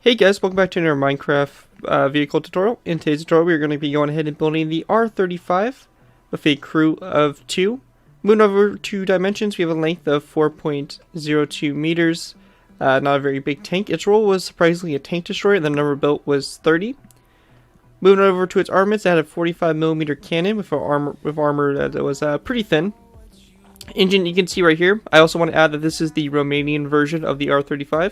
Hey guys, welcome back to another Minecraft vehicle tutorial. In today's tutorial, we're going to be going ahead and building the R35 with a crew of 2. Moving over to dimensions, we have a length of 4.02 meters. Not a very big tank. Its role was surprisingly a tank destroyer, and the number built was 30. Moving over to its armaments, it had a 45mm cannon with armor that was pretty thin. Engine you can see right here. I also want to add that this is the Romanian version of the R35.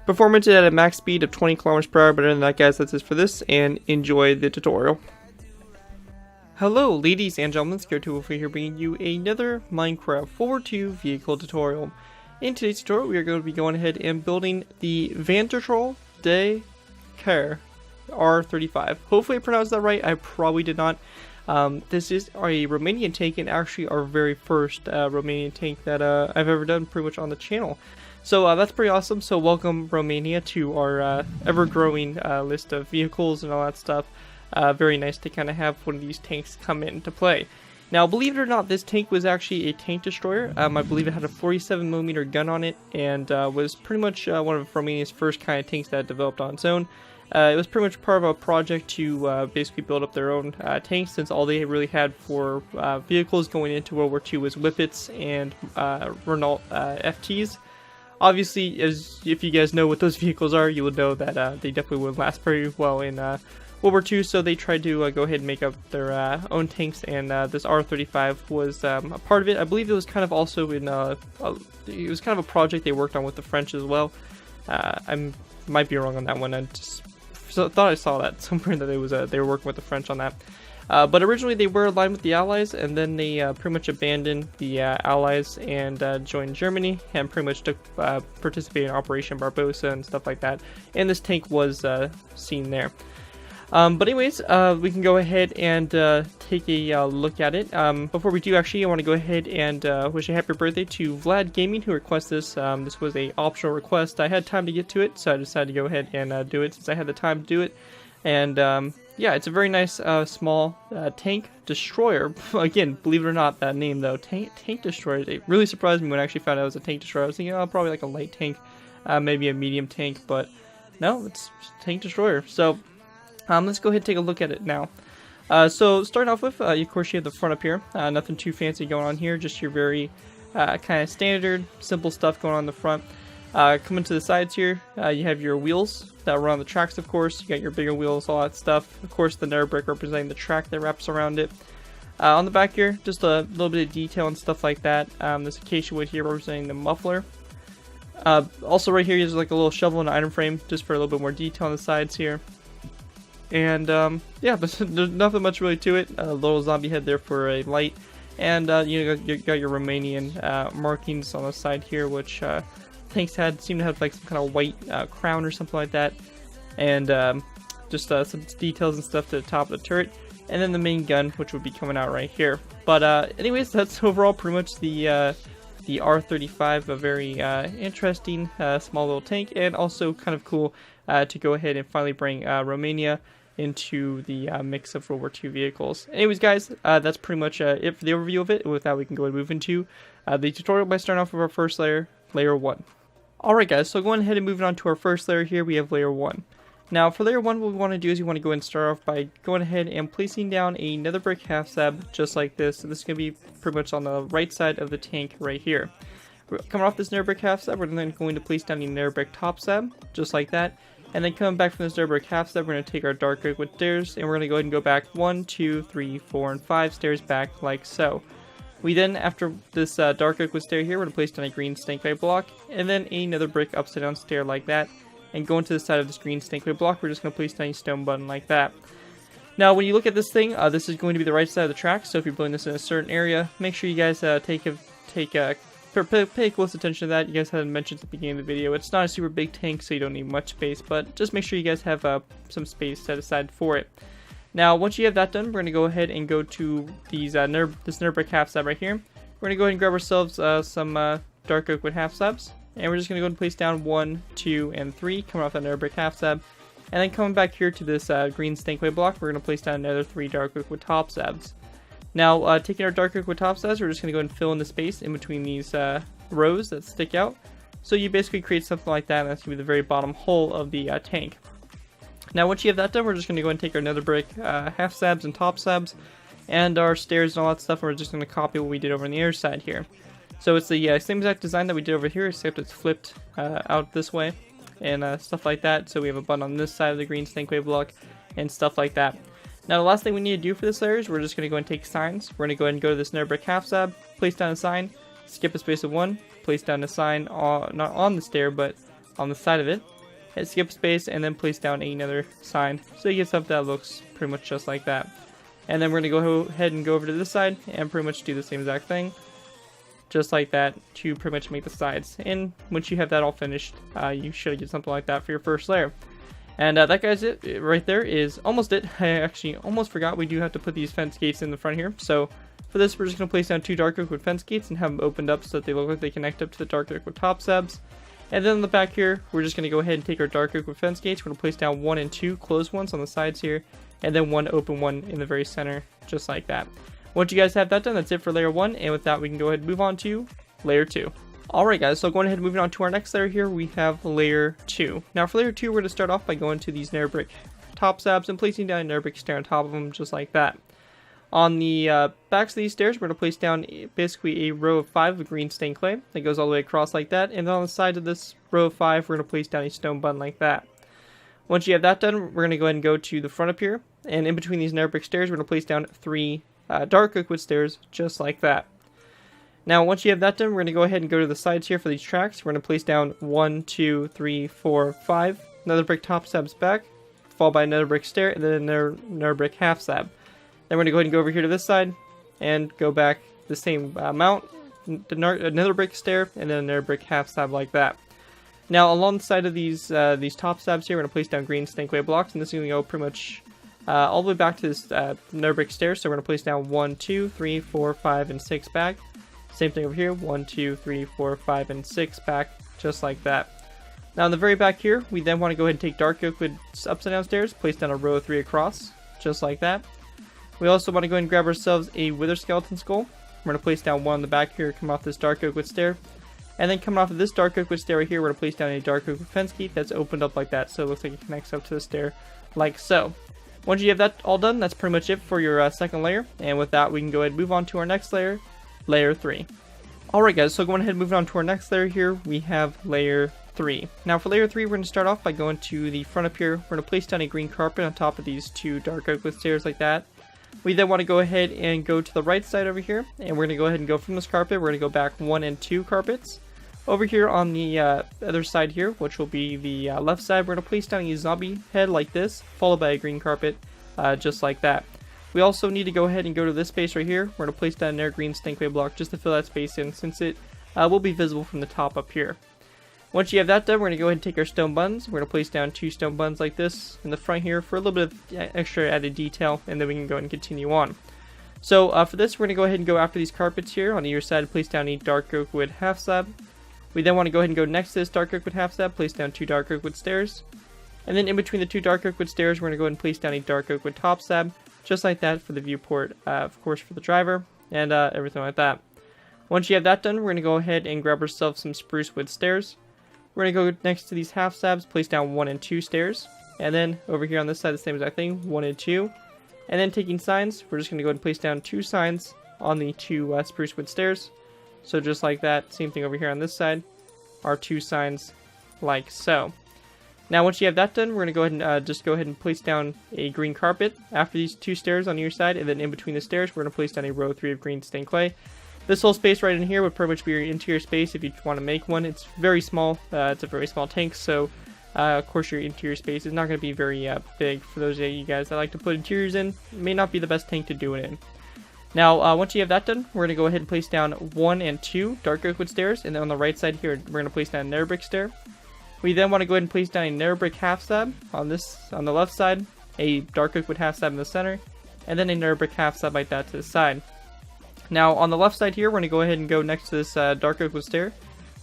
Performance at a max speed of 20 km per hour, but other than that, guys, that's it for this, and enjoy the tutorial. Hello, ladies and gentlemen, ScareTool here bringing you another Minecraft 4.2 vehicle tutorial. In today's tutorial, we are going to be going ahead and building the Vanatorul de Care R35. Hopefully I pronounced that right, I probably did not. This is a Romanian tank, and actually our very first Romanian tank that I've ever done pretty much on the channel. So that's pretty awesome. So welcome Romania to our ever-growing list of vehicles and all that stuff. Very nice to kind of have one of these tanks come into play. Now, believe it or not, this tank was actually a tank destroyer. I believe it had a 47mm gun on it, and was pretty much one of Romania's first kind of tanks that developed on its own. It was pretty much part of a project to basically build up their own tanks, since all they really had for vehicles going into World War II was Whippets and Renault FTs. Obviously, if you guys know what those vehicles are, you will know that they definitely wouldn't last very well in World War II, so they tried to go ahead and make up their own tanks, and this R35 was a part of it. I believe it was kind of also in it was kind of a project they worked on with the French as well. I might be wrong on that one. I just thought I saw that somewhere that it was they were working with the French on that. But originally they were aligned with the Allies, and then they pretty much abandoned the Allies and joined Germany, and pretty much took participated in Operation Barbarossa and stuff like that. And this tank was seen there. But anyways, we can go ahead and take a look at it. Before we do, actually, I want to go ahead and wish a happy birthday to Vylad Gaming, who requested this. This was a optional request. I had time to get to it, so I decided to go ahead and do it since I had the time to do it. And yeah, it's a very nice small tank destroyer. Again, believe it or not, that name though, tank destroyer. It really surprised me when I actually found out it was a tank destroyer. I was thinking, oh, probably like a light tank, maybe a medium tank, but no, it's a tank destroyer. So let's go ahead and take a look at it now. So starting off with, of course, you have the front up here. Nothing too fancy going on here, just your very kind of standard, simple stuff going on in the front. Coming to the sides here, you have your wheels that run on the tracks, of course. You got your bigger wheels, all that stuff. Of course, the nether brick representing the track that wraps around it. On the back here, just a little bit of detail and stuff like that. This acacia wood here representing the muffler. Also right here, there's like a little shovel and item frame, just for a little bit more detail on the sides here. And yeah, but there's nothing much really to it. A little zombie head there for a light. And you got your Romanian markings on the side here, which tanks seem to have like some kind of white crown or something like that, and just some details and stuff to the top of the turret, and then the main gun, which would be coming out right here. But anyways, that's overall pretty much the R35, a very interesting small little tank, and also kind of cool to go ahead and finally bring Romania into the mix of World War II vehicles. Anyways, guys, that's pretty much it for the overview of it. With that, we can go and move into the tutorial by starting off with our first layer, layer 1. Alright guys, so going ahead and moving on to our first layer here, we have layer 1. Now for layer 1, what we want to do is you want to go ahead and start off by going ahead and placing down a nether brick half slab just like this. So this is going to be pretty much on the right side of the tank right here. Coming off this nether brick half slab, we're then going to place down a nether brick top slab just like that. And then coming back from this nether brick half slab, we're going to take our dark oak wood stairs, and we're going to go ahead and go back 1, 2, 3, 4, and 5 stairs back like so. We then, after this dark oak wood stair here, we're going to place down a green stankite block, and then another brick upside down stair like that. And going to the side of this green stankite block, we're just going to place down a stone button like that. Now, when you look at this thing, this is going to be the right side of the track, so if you're building this in a certain area, make sure you guys pay close attention to that. You guys hadn't mentioned at the beginning of the video, it's not a super big tank, so you don't need much space, but just make sure you guys have some space set aside for it. Now, once you have that done, we're going to go ahead and go to these this nether brick half slab right here. We're going to go ahead and grab ourselves some dark oak wood half slabs, and we're just going to go ahead and place down 1, 2, and 3 coming off that nether brick half slab. And then coming back here to this green stankite block, we're going to place down another 3 dark oak wood top slabs. Now, taking our dark oak wood top slabs, we're just going to go ahead and fill in the space in between these rows that stick out. So you basically create something like that, and that's going to be the very bottom hull of the tank. Now once you have that done, we're just going to go and take our nether brick half slabs and top slabs, and our stairs and all that stuff, and we're just going to copy what we did over on the other side here. So it's the same exact design that we did over here, except it's flipped out this way, and stuff like that. So we have a button on this side of the green snakeway block, and stuff like that. Now the last thing we need to do for this layer is we're just going to go and take signs. We're going to go ahead and go to this nether brick half slab, place down a sign, skip a space of 1, place down a sign, not on the stair, but on the side of it, and skip space, and then place down another sign. So you get something that looks pretty much just like that. And then we're going to go ahead and go over to this side and pretty much do the same exact thing, just like that, to pretty much make the sides. And once you have that all finished, you should get something like that for your first layer. And that guy's it right there, is almost it. I actually almost forgot we do have to put these fence gates in the front here. So for this, we're just going to place down 2 dark oak wood fence gates and have them opened up so that they look like they connect up to the dark oak wood top slabs. And then on the back here, we're just going to go ahead and take our dark oak wood fence gates. We're going to place down 1 and 2 closed ones on the sides here, and then 1 open one in the very center, just like that. Once you guys have that done, that's it for layer 1, and with that we can go ahead and move on to layer 2. Alright guys, so going ahead and moving on to our next layer here, we have layer 2. Now for layer 2, we're going to start off by going to these nether brick top slabs and placing down a nether brick stair on top of them, just like that. On the backs of these stairs, we're going to place down basically a row of 5 of green stained clay that goes all the way across like that, and then on the side of this row of 5, we're going to place down a stone button like that. Once you have that done, we're going to go ahead and go to the front up here, and in between these nether brick stairs, we're going to place down 3 dark oak wood stairs, just like that. Now, once you have that done, we're going to go ahead and go to the sides here for these tracks. We're going to place down 1, 2, 3, 4, 5 nether brick top slabs back, followed by another brick stair, and then another nether brick half slab. Then we're going to go ahead and go over here to this side, and go back the same amount, another brick stair, and then another brick half slab like that. Now, along the side of these top slabs here, we're going to place down green snakeway blocks, and this is going to go pretty much all the way back to this nether brick stair. So we're going to place down 1, 2, 3, 4, 5, and 6 back. Same thing over here, 1, 2, 3, 4, 5, and 6 back, just like that. Now, in the very back here, we then want to go ahead and take dark oak wood upside down stairs, place down a row of 3 across, just like that. We also want to go ahead and grab ourselves a wither skeleton skull. We're going to place down 1 on the back here, come off this dark oak wood stair. And then coming off of this dark oak wood stair right here, we're going to place down a dark oak wood fence gate that's opened up like that, so it looks like it connects up to the stair, like so. Once you have that all done, that's pretty much it for your second layer. And with that, we can go ahead and move on to our next layer, layer 3. Alright guys, so going ahead and moving on to our next layer here, we have layer 3. Now for layer 3, we're going to start off by going to the front up here. We're going to place down a green carpet on top of these 2 dark oak wood stairs like that. We then want to go ahead and go to the right side over here, and we're going to go ahead and go from this carpet. We're going to go back 1 and 2 carpets. Over here on the other side here, which will be the left side, we're going to place down a zombie head like this, followed by a green carpet, just like that. We also need to go ahead and go to this space right here. We're going to place down another green snakeway block just to fill that space in, since it will be visible from the top up here. Once you have that done, we're going to go ahead and take our stone buttons. We're going to place down 2 stone buttons like this in the front here for a little bit of extra added detail, and then we can go ahead and continue on. So for this, we're going to go ahead and go after these carpets here on either side and place down a dark oak wood half slab. We then want to go ahead and go next to this dark oak wood half slab, place down 2 dark oak wood stairs. And then in between the 2 dark oak wood stairs, we're going to go ahead and place down a dark oak wood top slab, just like that for the viewport, of course for the driver, and everything like that. Once you have that done, we're going to go ahead and grab ourselves some spruce wood stairs. We're going to go next to these half slabs, place down 1 and 2 stairs. And then over here on this side, the same exact thing, 1 and 2. And then taking signs, we're just going to go ahead and place down 2 signs on the 2 spruce wood stairs. So just like that, same thing over here on this side, our 2 signs like so. Now once you have that done, we're going to go ahead and just go ahead and place down a green carpet after these 2 stairs on either side, and then in between the stairs, we're going to place down a row of 3 of green stained clay. This whole space right in here would pretty much be your interior space if you want to make one. It's very small. It's a very small tank, so of course your interior space is not going to be very big. For those of you guys that like to put interiors in, it may not be the best tank to do it in. Now, once you have that done, we're going to go ahead and place down 1 and 2 dark oak wood stairs, and then on the right side here, we're going to place down a nether brick stair. We then want to go ahead and place down a nether brick half slab on the left side, a dark oak wood half slab in the center, and then a nether brick half slab like that to the side. Now, on the left side here, we're going to go ahead and go next to this dark oak wood stair.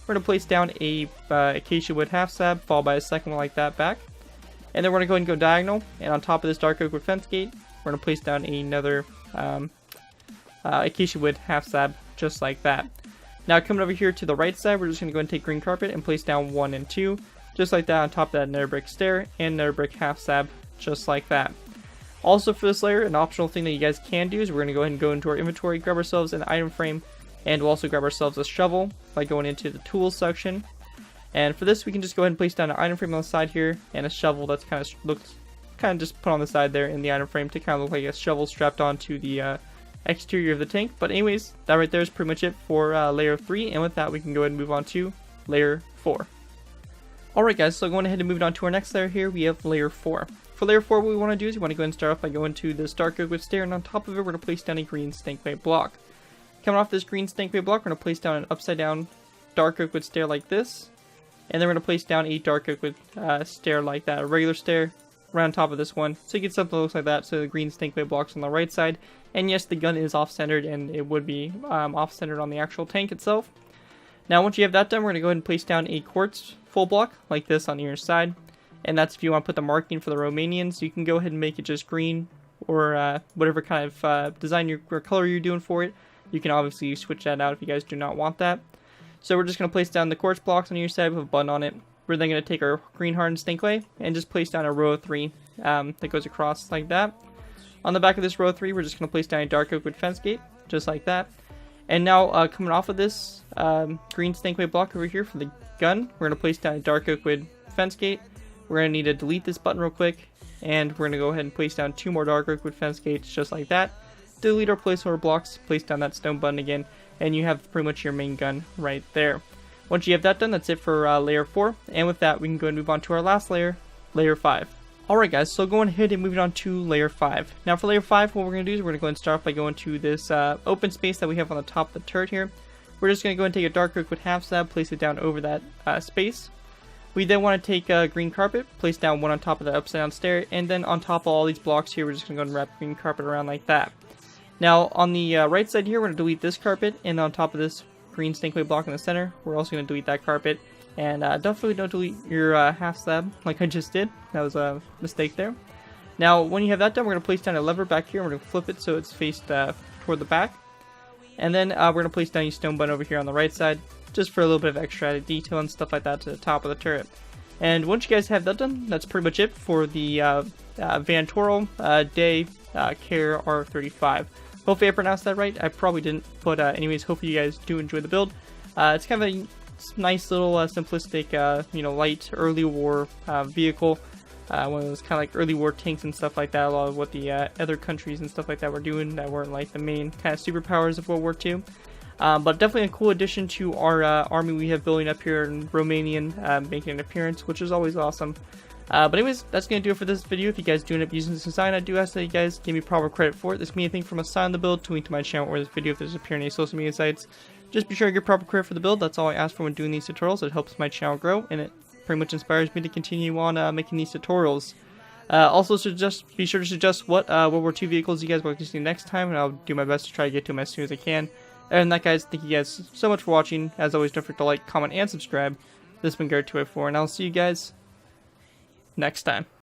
We're going to place down a acacia wood half slab, followed by a second one like that back. And then we're going to go ahead and go diagonal, and on top of this dark oak wood fence gate, we're going to place down another acacia wood half slab, just like that. Now coming over here to the right side, we're just going to go ahead and take green carpet and place down 1 and 2, just like that on top of that nether brick stair and nether brick half slab, just like that. Also for this layer, an optional thing that you guys can do is we're going to go ahead and go into our inventory, grab ourselves an item frame, and we'll also grab ourselves a shovel by going into the tools section. And for this, we can just go ahead and place down an item frame on the side here and a shovel that's kind of just put on the side there in the item frame to kind of look like a shovel strapped onto the exterior of the tank. But anyways, that right there is pretty much it for layer 3, and with that we can go ahead and move on to layer 4. Alright guys, so going ahead and moving on to our next layer here, we have layer 4. For layer 4, what we want to do is we want to go ahead and start off by going to this dark oak wood stair, and on top of it we're going to place down a green stankblade block. Coming off this green stankblade block, we're going to place down an upside down dark oak wood stair like this, and then we're going to place down a dark oak wood stair like that, a regular stair right on top of this one, so you get something that looks like that. So the green stankblade block's on the right side, and yes, the gun is off-centered, and it would be off-centered on the actual tank itself. Now once you have that done, we're going to go ahead and place down a quartz full block like this on either side, and that's if you want to put the marking for the Romanians. You can go ahead and make it just green, or whatever kind of design or color you're doing for it. You can obviously switch that out if you guys do not want that. So we're just going to place down the quartz blocks on either side with a button on it. We're then going to take our green hardened stink clay and just place down a row of 3 that goes across like that. On the back of this row of 3, we're just going to place down a dark oak wood fence gate, just like that. And now coming off of this green stink clay block over here for the gun, we're going to place down a dark oak wood fence gate. We're going to need to delete this button real quick, and we're going to go ahead and place down 2 more dark oak wood fence gates, just like that. Delete our placeholder blocks, place down that stone button again, and you have pretty much your main gun right there. Once you have that done, that's it for layer 4, and with that we can go and move on to our last layer, layer 5. Alright guys, so going ahead and moving on to layer 5. Now for layer 5, what we're going to do is we're going to go and start off by going to this open space that we have on the top of the turret here. We're just going to go and take a dark oak wood half slab, place it down over that space. We then want to take a green carpet, place down 1 on top of the upside down stair, and then on top of all these blocks here, we're just going to go and wrap green carpet around like that. Now on the right side here, we're going to delete this carpet, and on top of this green stink clay block in the center, we're also going to delete that carpet. And definitely don't delete your half slab like I just did. That was a mistake there. Now when you have that done, we're going to place down a lever back here. We're going to flip it so it's faced toward the back. And then we're going to place down a stone button over here on the right side, just for a little bit of extra added detail and stuff like that to the top of the turret. And once you guys have that done, that's pretty much it for the Vanatorul de Care R35. Hopefully I pronounced that right. I probably didn't, but anyways, hopefully you guys do enjoy the build. It's kind of a nice little simplistic, light early war vehicle. One of those kind of like early war tanks and stuff like that. A lot of what the other countries and stuff like that were doing that weren't like the main kind of superpowers of World War II. But definitely a cool addition to our army we have building up here in Romanian, making an appearance, which is always awesome. But anyways, that's going to do it for this video. If you guys do end up using this design, I do ask that you guys give me proper credit for it. This can be anything from a sign on the build to link to my channel or this video if there's appear in any social media sites. Just be sure to give proper credit for the build. That's all I ask for when doing these tutorials. It helps my channel grow, and it pretty much inspires me to continue on making these tutorials. Also, be sure to suggest what World War II vehicles you guys want to see next time, and I'll do my best to try to get to them as soon as I can. Other than that, guys, thank you guys so much for watching. As always, don't forget to like, comment, and subscribe. This has been Garrett204, and I'll see you guys next time.